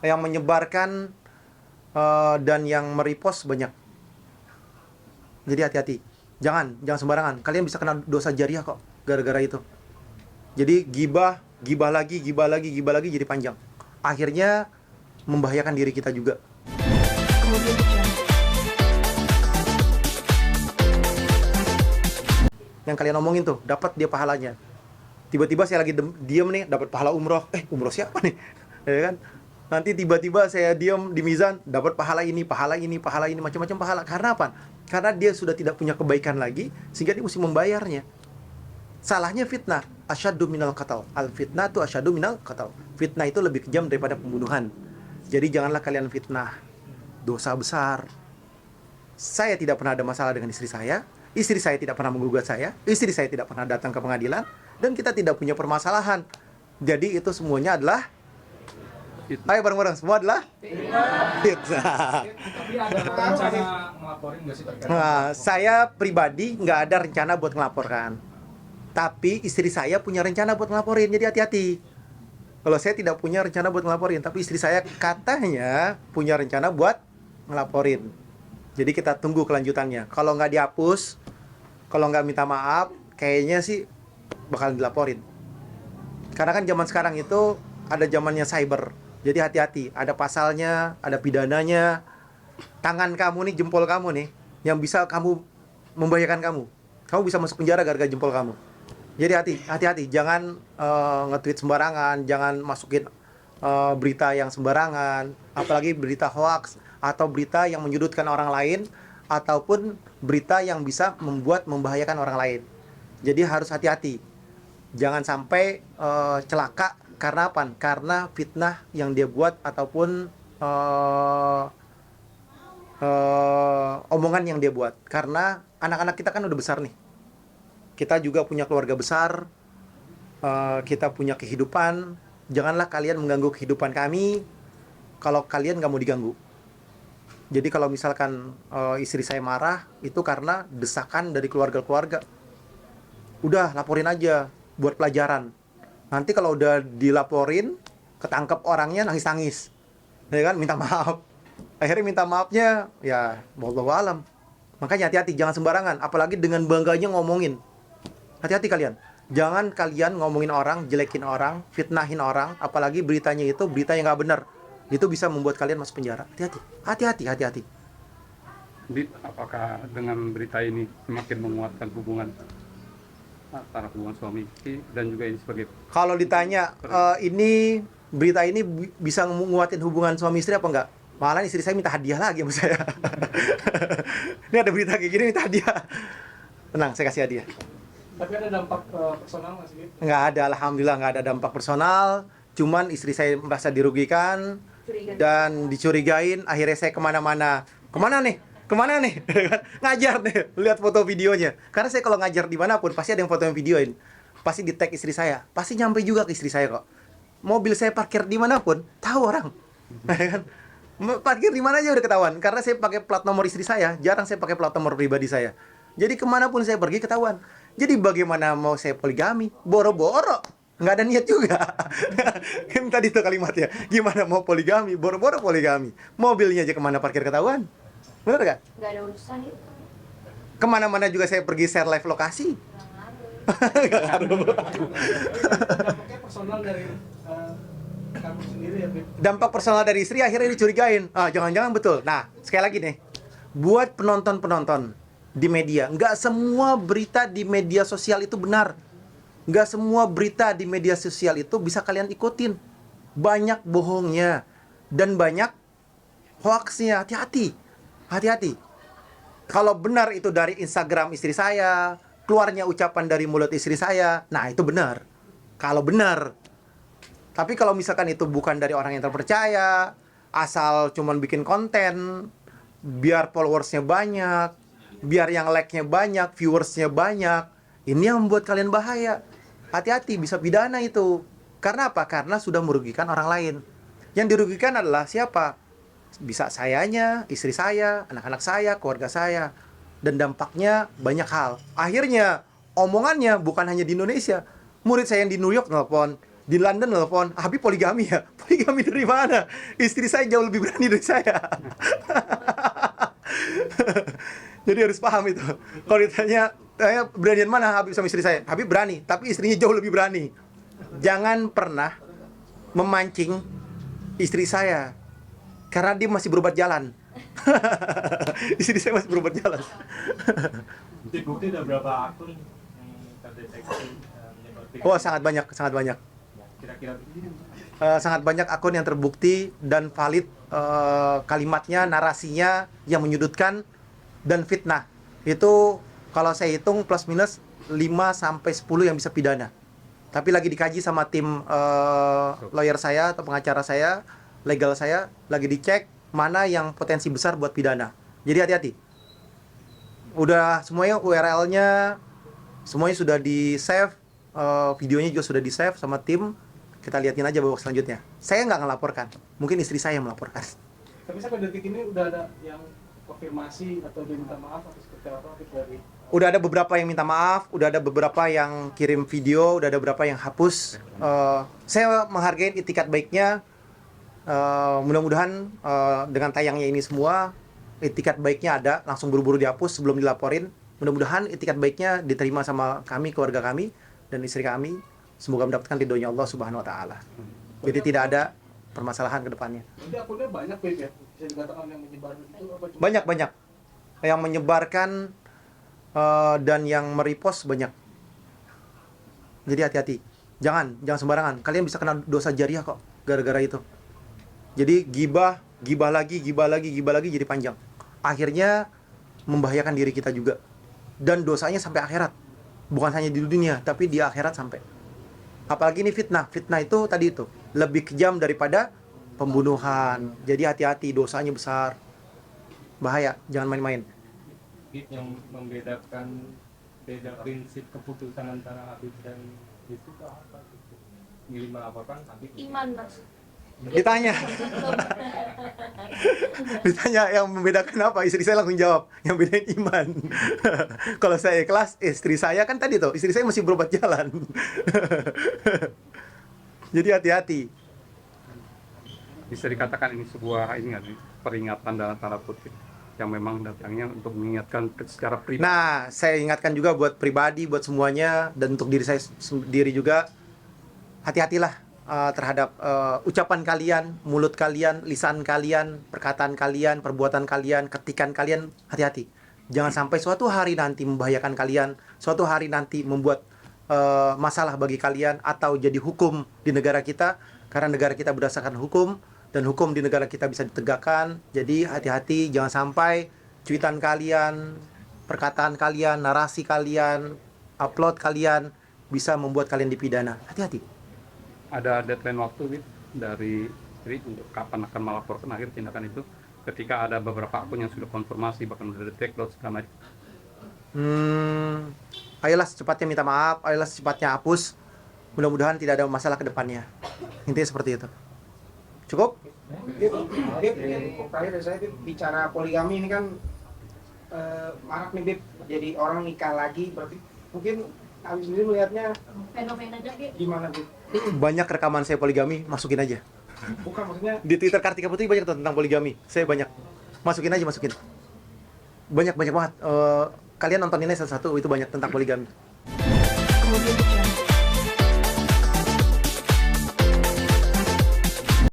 yang menyebarkan dan yang merepost banyak. Jadi hati-hati. Jangan sembarangan. Kalian bisa kena dosa jariah kok gara-gara itu. Jadi gibah lagi jadi panjang. Akhirnya membahayakan diri kita juga. Yang kalian omongin tuh, dapat dia pahalanya. Tiba-tiba saya lagi diem nih, dapat pahala umroh. Umroh siapa nih? Ya kan? Nanti tiba-tiba saya diem di mizan, dapat pahala ini, macam-macam pahala. Karena apa? Karena dia sudah tidak punya kebaikan lagi, sehingga dia mesti membayarnya. Salahnya fitnah, asyaddu minal qatal. Al fitnah itu asyaddu minal qatal. Fitnah itu lebih kejam daripada pembunuhan. Jadi janganlah kalian fitnah. Dosa besar. Saya tidak pernah ada masalah dengan istri saya. Istri saya tidak pernah menggugat saya. Istri saya tidak pernah datang ke pengadilan. Dan kita tidak punya permasalahan. Jadi itu semuanya adalah ayo bareng-bareng, semua adalah fitnah. Tapi ada rencana ngelaporin nggak sih terkait? Saya pribadi nggak ada rencana buat ngelaporkan. Tapi istri saya punya rencana buat ngelaporin, jadi hati-hati. Kalau saya tidak punya rencana buat ngelaporin, tapi istri saya katanya punya rencana buat ngelaporin. Jadi kita tunggu kelanjutannya. Kalau nggak dihapus, kalau nggak minta maaf, kayaknya sih bakal dilaporin. Karena kan zaman sekarang itu ada zamannya cyber. Jadi hati-hati, ada pasalnya, ada pidananya. Tangan kamu nih, jempol kamu nih, yang bisa kamu membahayakan kamu. Kamu bisa masuk penjara gara-gara jempol kamu. Jadi hati-hati, jangan nge-tweet sembarangan, jangan masukin berita yang sembarangan, apalagi berita hoax atau berita yang menyudutkan orang lain ataupun berita yang bisa membahayakan orang lain. Jadi harus hati-hati. Jangan sampai celaka karena apa? Karena fitnah yang dia buat ataupun omongan yang dia buat. Karena anak-anak kita kan udah besar nih. Kita juga punya keluarga besar, kita punya kehidupan. Janganlah kalian mengganggu kehidupan kami kalau kalian nggak mau diganggu. Jadi kalau misalkan istri saya marah, itu karena desakan dari keluarga-keluarga. Udah, laporin aja buat pelajaran. Nanti kalau udah dilaporin, ketangkep orangnya nangis-nangis, ya kan, minta maaf. Akhirnya minta maafnya, ya wallahu alam. Makanya hati-hati, jangan sembarangan. Apalagi dengan bangganya ngomongin. Hati-hati kalian. Jangan kalian ngomongin orang, jelekin orang, fitnahin orang. Apalagi beritanya itu berita yang nggak benar. Itu bisa membuat kalian masuk penjara. Hati-hati. Jadi apakah dengan berita ini semakin menguatkan hubungan antara hubungan suami istri dan juga ini sebagai... Kalau ditanya, ini berita ini bisa menguatin hubungan suami istri apa enggak? Malah istri saya minta hadiah lagi sama saya. Ini ada berita kayak gini, minta hadiah. Tenang, saya kasih hadiah. Tapi ada dampak personal nggak sih? Nggak ada, alhamdulillah nggak ada dampak personal. Cuman istri saya merasa dirugikan dan dicurigain. Akhirnya saya kemana-mana. Kemana nih? Ngajar nih, lihat foto videonya. Karena saya kalau ngajar dimanapun pasti ada yang foto yang videoin. Pasti di tag istri saya. Pasti nyampe juga ke istri saya kok. Mobil saya parkir dimanapun, tahu orang. Parkir di mana aja udah ketahuan. Karena saya pakai plat nomor istri saya. Jarang saya pakai plat nomor pribadi saya. Jadi kemanapun saya pergi ketahuan. Jadi bagaimana mau saya poligami? Boro-boro. Nggak ada niat juga. Kan tadi itu kalimatnya. Gimana mau poligami? Boro-boro poligami. Mobilnya aja kemana parkir ketahuan. Bener gak? Nggak ada urusan itu. Kemana-mana juga saya pergi share live lokasi. Dampaknya personal dari kamu sendiri ya, Bib? Dampak personal dari istri akhirnya dicurigain. Jangan-jangan betul. Nah, sekali lagi nih. Buat penonton-penonton di media, nggak semua berita di media sosial itu benar. Nggak semua berita di media sosial itu bisa kalian ikutin. Banyak bohongnya dan banyak hoaxnya. Hati-hati. Kalau benar itu dari Instagram istri saya, keluarnya ucapan dari mulut istri saya, nah itu benar. Kalau benar. Tapi kalau misalkan itu bukan dari orang yang terpercaya, asal cuman bikin konten, biar followersnya banyak, biar yang like-nya banyak, viewersnya banyak, ini yang membuat kalian bahaya. Hati-hati, bisa pidana itu. Karena apa? Karena sudah merugikan orang lain. Yang dirugikan adalah siapa? Bisa sayanya, istri saya, anak-anak saya, keluarga saya. Dan dampaknya banyak hal. Akhirnya, omongannya bukan hanya di Indonesia. Murid saya yang di New York nelpon, Di London telepon, Habib poligami ya? Poligami dari mana? Istri saya jauh lebih berani dari saya. Jadi harus paham itu. Kalau ditanya, saya beranian mana Habib sama istri saya? Habib berani, tapi istrinya jauh lebih berani. Jangan pernah memancing istri saya, karena dia masih berobat jalan. Istri saya masih berobat jalan. Bukti-bukti udah berapa akun yang terdeteksi menyebar fitnah? Oh, sangat banyak, sangat banyak. Kira-kira Sangat banyak akun yang terbukti dan valid, kalimatnya, narasinya yang menyudutkan dan fitnah. Itu kalau saya hitung plus minus 5 sampai 10 yang bisa pidana. Tapi lagi dikaji sama tim lawyer saya atau pengacara saya, legal saya, lagi dicek mana yang potensi besar buat pidana. Jadi hati-hati. Udah semuanya URL-nya semuanya sudah di-save, videonya juga sudah di-save sama tim. Kita liatin aja babak selanjutnya. Saya nggak ngelaporkan, mungkin istri saya yang melaporkan. tapi sampai detik ini udah ada yang konfirmasi atau diminta maaf atau seperti apa gitu dari Udah ada beberapa yang minta maaf, udah ada beberapa yang kirim video, udah ada beberapa yang hapus. Saya menghargai itikat baiknya. Mudah-mudahan dengan tayangnya ini semua, itikat baiknya ada, langsung buru-buru dihapus sebelum dilaporin. Mudah-mudahan itikat baiknya diterima sama kami, keluarga kami, dan istri kami. Semoga mendapatkan ridhonya Allah Subhanahu Wa Taala. Jadi tidak ada permasalahan ke depannya. Jadi akunnya banyak Beb, ya? Bisa dikatakan yang menyebar itu apa cuma Banyak yang menyebarkan dan yang merepost banyak. Jadi hati-hati, jangan sembarangan. Kalian bisa kena dosa jariah kok gara-gara itu. Jadi gibah lagi jadi panjang. Akhirnya membahayakan diri kita juga. Dan dosanya sampai akhirat. Bukan hanya di dunia, tapi di akhirat sampai. Apalagi ini fitnah. Fitnah itu tadi itu lebih kejam daripada pembunuhan. Jadi hati-hati, dosanya besar. Bahaya, jangan main-main. Yang membedakan beda prinsip keputusan antara Habib dan itu apa gitu? Milih melaporkan Habib. Iman, Mas. Ditanya yang membedakan apa, istri saya langsung jawab, yang bedain iman. Kalau saya ikhlas, istri saya kan tadi tuh, istri saya masih berobat jalan. Jadi hati-hati. Bisa dikatakan ini sebuah ini nggak sih, peringatan dalam tanda kutip yang memang datangnya untuk mengingatkan secara pribadi. Nah, saya ingatkan juga buat pribadi, buat semuanya, dan untuk diri saya sendiri juga, hati-hatilah terhadap ucapan kalian, mulut kalian, lisan kalian, perkataan kalian, perbuatan kalian, ketikan kalian, hati-hati. Jangan sampai suatu hari nanti membahayakan kalian, suatu hari nanti membuat masalah bagi kalian, atau jadi hukum di negara kita, karena negara kita berdasarkan hukum, dan hukum di negara kita bisa ditegakkan. Jadi hati-hati, jangan sampai cuitan kalian, perkataan kalian, narasi kalian, upload kalian bisa membuat kalian dipidana. Hati-hati. Ada deadline waktu Bib, dari istri untuk kapan akan melaporkan akhir tindakan itu ketika ada beberapa akun yang sudah konfirmasi bahkan sudah di-tag load segala macam. Ayolah secepatnya minta maaf, ayolah secepatnya hapus. Mudah-mudahan tidak ada masalah ke depannya. Intinya seperti itu. Cukup? Bib, terakhir saya Bib, bicara poligami ini kan marak nih Bib, jadi orang nikah lagi, berarti mungkin Habib sendiri melihatnya Fenomena jadi gimana Bib? Banyak rekaman saya poligami, masukin aja. Bukan maksudnya Di Twitter Kartika Putri banyak tuh tentang poligami. Saya banyak. Masukin aja, masukin. Banyak banget. Kalian nontonin aja satu-satu, itu banyak tentang poligami.